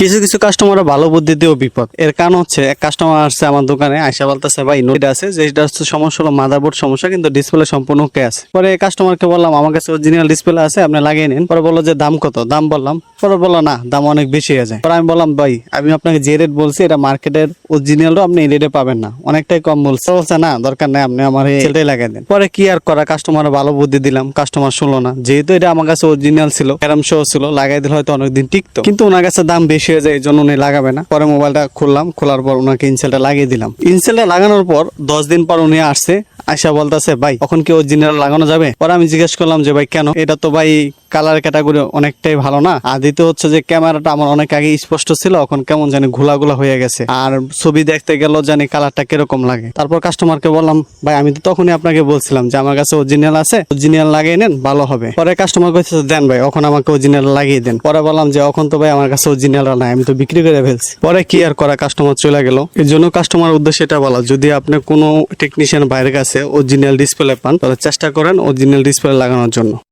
কিছু কিছু কাস্টমার ভালো বুদ্ধি দিয়েও বিপদ। এর কারণ হচ্ছে এক কাস্টমার আসছে আমার দোকানে, আয়সা বলতেছে ভাই নোট আছে, যেটা হচ্ছে সমস্যা হলো মাদারবোর্ড সমস্যা, কিন্তু ডিসপ্লে সম্পূর্ণ ওকে আছে। পরে কাস্টমারকে বললাম আমার কাছে অরিজিনাল ডিসপ্লে আছে, আপনি লাগিয়ে নিন। পরে বললো যে দাম কত, দাম বললাম, পরে বললো না দাম অনেক বেশি হয়ে যায়। পরে আমি বললাম ভাই আমি আপনাকে যে রেট বলছি এটা মার্কেটের অরিজিনালও আপনি এই রেটে পাবেন না, অনেকটাই কম বলছে। বলছে না দরকার নেই, আপনি আমার সেটাই লাগাই দেন। পরে কি আর করা, কাস্টমার ভালো বুদ্ধি দিলাম, কাস্টমার শুনলো না। যেহেতু এটা আমার কাছে অরিজিনাল ছিল, ক্যারাম শো ছিল, লাগাই দিলে হয়তো অনেকদিন টিকতো, কিন্তু ওনার কাছে দাম বেশি হয়ে যায়, এই জন্য উনি লাগাবে না। পরে মোবাইলটা খুললাম, খোলার পর ওনাকে ইনসেলটা লাগিয়ে দিলাম। ইনসেলটা লাগানোর পর 10 দিন পর উনি আসছে, আয়সা বলতেছে ভাই এখন কি অরিজিনাল লাগানো যাবে? পরে আমি জিজ্ঞেস করলাম যে ভাই কেন, এটা তো ভাই কালার ক্যাটাগরি অনেকটাই ভালো না, আর দ্বিতীয় হচ্ছে যে ক্যামেরাটা আমার অনেক আগে স্পষ্ট ছিল, এখন কেমন জানি ঘোলা ঘোলা হয়ে গেছে, আর ছবি দেখতে গেল জানি কালারটা কিরকম লাগে। তারপর কাস্টমারকে বললাম ভাই আমি তো তখনই আপনাকে বলছিলাম যে আমার কাছে অরিজিনাল আছে, অরিজিনাল লাগিয়ে নেন ভালো হবে। পরে কাস্টমার কইছে দেন ভাই এখন আমাকে অরিজিনাল লাগিয়ে দেন। পরে বললাম যে এখন তো ভাই আমার কাছে অরিজিনাল নাই, আমি তো বিক্রি করে ফেলছি। পরে কি আর করা, কাস্টমার চলে গেল। এর জন্য কাস্টমার উদ্দেশ্যে এটা বলা, যদি আপনি কোনো টেকনিশিয়ান বাইরের কাছে অরিজিনাল ডিসপ্লে পান তাহলে চেষ্টা করেন অরিজিনাল ডিসপ্লে লাগানোর জন্য।